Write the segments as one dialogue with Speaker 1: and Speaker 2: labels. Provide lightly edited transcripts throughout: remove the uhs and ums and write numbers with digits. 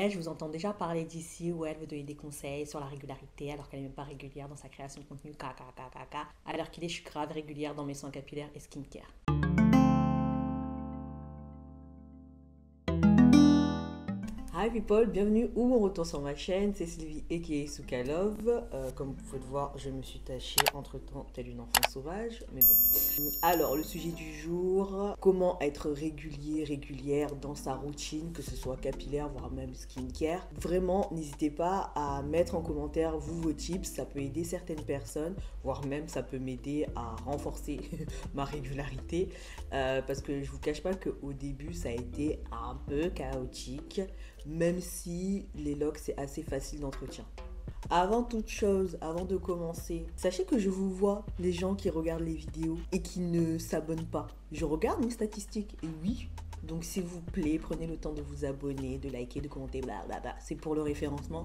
Speaker 1: Elle, je vous entends déjà parler d'ici où elle veut donner des conseils sur la régularité alors qu'elle n'est même pas régulière dans sa création de contenu. Alors qu'il est, je suis grave régulière dans mes soins capillaires et skincare. Hi people, bienvenue ou mon retour sur ma chaîne, c'est Sylvie aka Soukalove. Comme vous pouvez le voir, je me suis tachée entre temps telle une enfant sauvage, mais bon. Alors, le sujet du jour, comment être régulière dans sa routine, que ce soit capillaire, voire même skincare. Vraiment, n'hésitez pas à mettre en commentaire vos tips, ça peut aider certaines personnes, voire même ça peut m'aider à renforcer ma régularité. Parce que je vous cache pas qu'au début, ça a été un peu chaotique. Même si les locks c'est assez facile d'entretien. Avant toute chose, avant de commencer, sachez que je vous vois les gens qui regardent les vidéos et qui ne s'abonnent pas. Je regarde mes statistiques et oui, donc s'il vous plaît, prenez le temps de vous abonner, de liker, de commenter, blablabla. C'est pour le référencement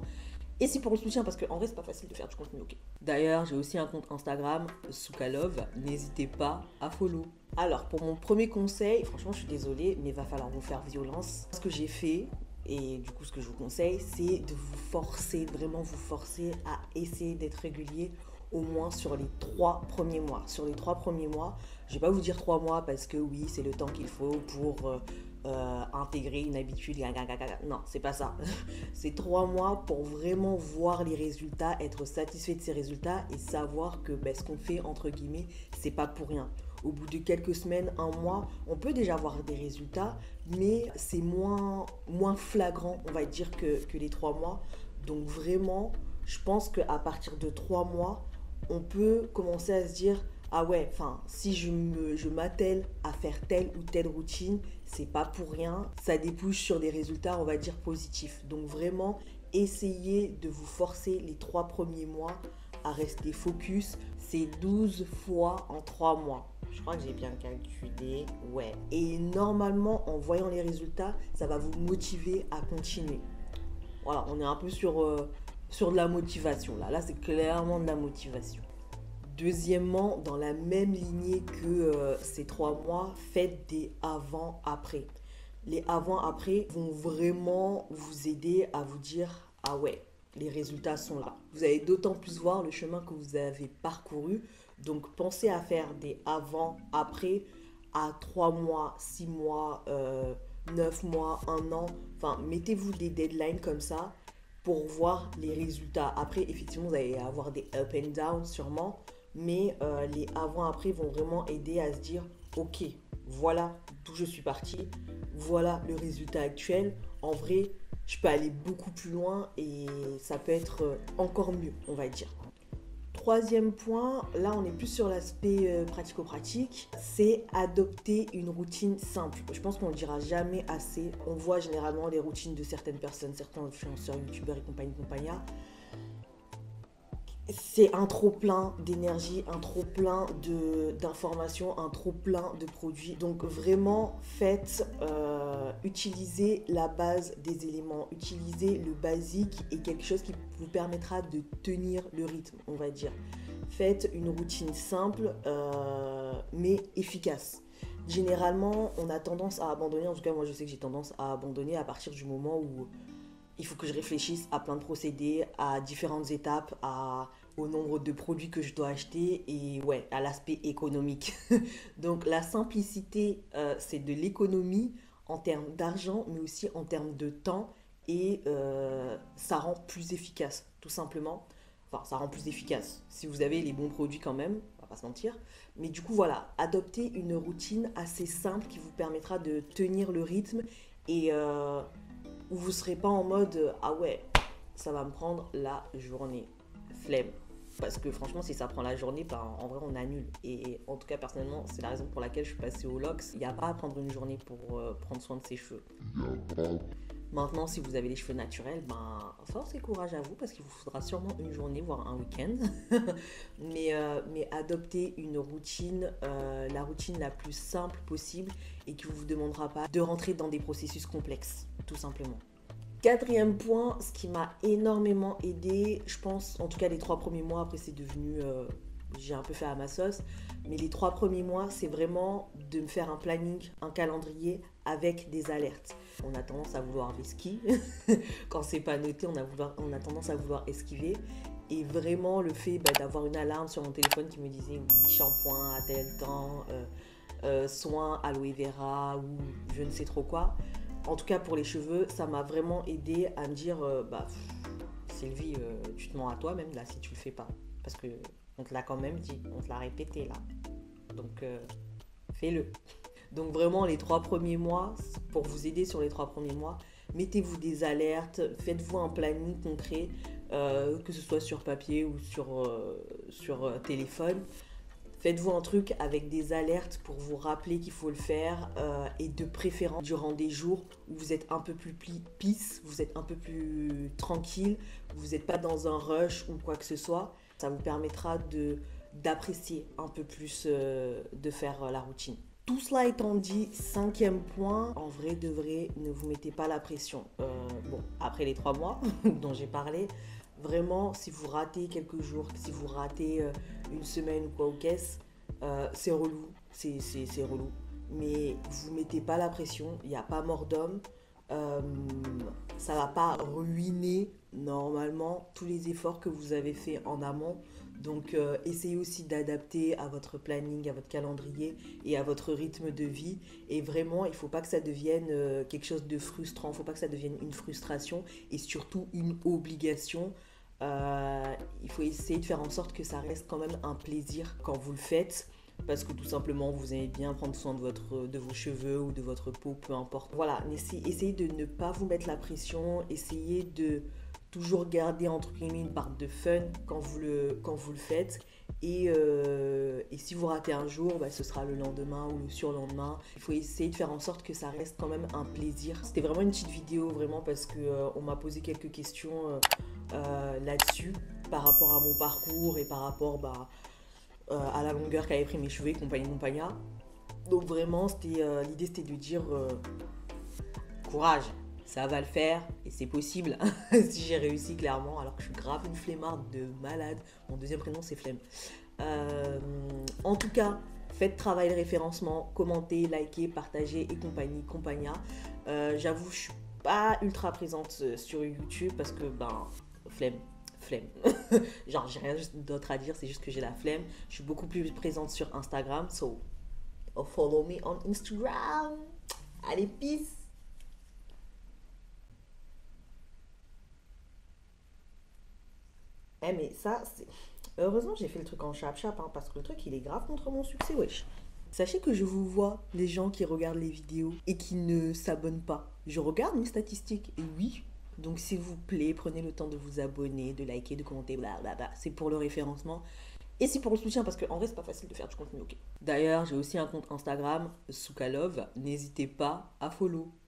Speaker 1: et c'est pour le soutien parce qu'en vrai c'est pas facile de faire du contenu, ok. D'ailleurs, j'ai aussi un compte Instagram, Soukalove, n'hésitez pas à follow. Alors, pour mon premier conseil, franchement je suis désolée, mais il va falloir vous faire violence. Ce que j'ai fait, et du coup, ce que je vous conseille, c'est de vous forcer, vraiment vous forcer à essayer d'être régulier au moins sur les 3 premiers mois. Sur les 3 premiers mois, je ne vais pas vous dire 3 mois parce que oui, c'est le temps qu'il faut pour intégrer une habitude. Non, c'est pas ça. C'est 3 mois pour vraiment voir les résultats, être satisfait de ces résultats et savoir que ce qu'on fait, entre guillemets, c'est pas pour rien. Au bout de quelques semaines, un mois, on peut déjà voir des résultats, mais c'est moins flagrant, on va dire, que les 3 mois. Donc vraiment, je pense qu'à partir de 3 mois, on peut commencer à se dire, ah ouais, enfin, si je m'attelle à faire telle ou telle routine, c'est pas pour rien. Ça débouche sur des résultats, on va dire, positifs. Donc vraiment, essayez de vous forcer les 3 premiers mois à rester focus. C'est 12 fois en 3 mois. Je crois que j'ai bien calculé, ouais. Et normalement, en voyant les résultats, ça va vous motiver à continuer. Voilà, on est un peu sur de la motivation. Là, c'est clairement de la motivation. Deuxièmement, dans la même lignée que ces 3 mois, faites des avant-après. Les avant-après vont vraiment vous aider à vous dire, ah ouais, les résultats sont là. Vous allez d'autant plus voir le chemin que vous avez parcouru. Donc pensez à faire des avant-après à 3 mois, 6 mois, 9 mois, 1 an. Enfin, mettez-vous des deadlines comme ça pour voir les résultats. Après, effectivement, vous allez avoir des up and down sûrement. Mais les avant-après vont vraiment aider à se dire, ok, voilà d'où je suis parti, voilà le résultat actuel. En vrai, je peux aller beaucoup plus loin et ça peut être encore mieux, on va dire. Troisième point, là on est plus sur l'aspect pratico-pratique, c'est adopter une routine simple. Je pense qu'on ne le dira jamais assez. On voit généralement les routines de certaines personnes, certains influenceurs, youtubeurs et compagnie. C'est un trop plein d'énergie, un trop plein d'informations, un trop plein de produits. Donc vraiment, utilisez la base des éléments, utilisez le basique et quelque chose qui vous permettra de tenir le rythme, on va dire. Faites une routine simple, mais efficace. Généralement, on a tendance à abandonner, en tout cas moi je sais que j'ai tendance à abandonner à partir du moment où il faut que je réfléchisse à plein de procédés, à différentes étapes, au nombre de produits que je dois acheter et ouais, à l'aspect économique. Donc la simplicité, c'est de l'économie en termes d'argent, mais aussi en termes de temps et ça rend plus efficace, tout simplement. Enfin, ça rend plus efficace si vous avez les bons produits quand même, on va pas se mentir. Mais du coup, voilà, adoptez une routine assez simple qui vous permettra de tenir le rythme et où vous ne serez pas en mode ah ouais, ça va me prendre la journée. Flemme. Parce que franchement, si ça prend la journée, en vrai, on annule. Et en tout cas, personnellement, c'est la raison pour laquelle je suis passée au Lox. Il n'y a pas à prendre une journée pour prendre soin de ses cheveux. Maintenant, si vous avez les cheveux naturels, force et courage à vous parce qu'il vous faudra sûrement une journée, voire un week-end. mais adoptez une routine, la routine la plus simple possible et qui ne vous demandera pas de rentrer dans des processus complexes, tout simplement. Quatrième point, ce qui m'a énormément aidé, je pense, en tout cas les 3 premiers mois, après c'est devenu j'ai un peu fait à ma sauce. Mais les 3 premiers mois, c'est vraiment de me faire un planning, un calendrier avec des alertes. On a tendance à vouloir les skis. Quand c'est pas noté, on a tendance à vouloir esquiver. Et vraiment, le fait d'avoir une alarme sur mon téléphone qui me disait oui, shampoing à tel temps, soin aloe vera ou je ne sais trop quoi. En tout cas, pour les cheveux, ça m'a vraiment aidé à me dire Sylvie, tu te mens à toi-même là si tu le fais pas. Parce que on te l'a quand même dit, on te l'a répété là. Donc, fais-le. Donc vraiment, les 3 premiers mois, pour vous aider sur les 3 premiers mois, mettez-vous des alertes, faites-vous un planning concret, que ce soit sur papier ou sur téléphone. Faites-vous un truc avec des alertes pour vous rappeler qu'il faut le faire et de préférence durant des jours où vous êtes un peu plus peace, vous êtes un peu plus tranquille, vous n'êtes pas dans un rush ou quoi que ce soit. Ça vous permettra d'apprécier un peu plus de faire la routine. Tout cela étant dit, 5e point, en vrai de vrai, ne vous mettez pas la pression. Bon, après les 3 mois dont j'ai parlé, vraiment, si vous ratez quelques jours, si vous ratez une semaine ou quoi au caisse, c'est relou, c'est relou. Mais vous mettez pas la pression, il n'y a pas mort d'homme. Ça va pas ruiner normalement tous les efforts que vous avez fait en amont. Donc essayez aussi d'adapter à votre planning, à votre calendrier et à votre rythme de vie. Et vraiment, il ne faut pas que ça devienne quelque chose de frustrant, il ne faut pas que ça devienne une frustration et surtout une obligation. Il faut essayer de faire en sorte que ça reste quand même un plaisir quand vous le faites. Parce que tout simplement, vous aimez bien prendre soin de vos cheveux ou de votre peau, peu importe. Voilà, essayez de ne pas vous mettre la pression, essayez de toujours garder entre guillemets une part de fun quand vous le faites. Et si vous ratez un jour, ce sera le lendemain ou le surlendemain. Il faut essayer de faire en sorte que ça reste quand même un plaisir. C'était vraiment une petite vidéo, vraiment, parce qu'on m'a posé quelques questions là-dessus par rapport à mon parcours et par rapport à la longueur qu'avaient pris mes cheveux et compagnie compagna. Donc vraiment, l'idée c'était de dire courage, ça va le faire et c'est possible. Si j'ai réussi clairement, alors que je suis grave une flemmarde de malade. Mon deuxième prénom c'est Flemme. En tout cas, faites travail de référencement, commentez, likez, partagez et compagnie compagna. J'avoue, je suis pas ultra présente sur YouTube parce que flemme. Genre, j'ai rien d'autre à dire, c'est juste que j'ai la flemme. Je suis beaucoup plus présente sur Instagram, so follow me on Instagram. Allez, peace. Mais ça, c'est... Heureusement, j'ai fait le truc en chap-chap, hein, parce que le truc, il est grave contre mon succès, wesh. Sachez que je vous vois, les gens qui regardent les vidéos et qui ne s'abonnent pas. Je regarde mes statistiques, et oui. Donc, s'il vous plaît, prenez le temps de vous abonner, de liker, de commenter, blablabla. C'est pour le référencement. Et c'est pour le soutien, parce qu'en vrai, c'est pas facile de faire du contenu, ok. D'ailleurs, j'ai aussi un compte Instagram, Soukalove. N'hésitez pas à follow.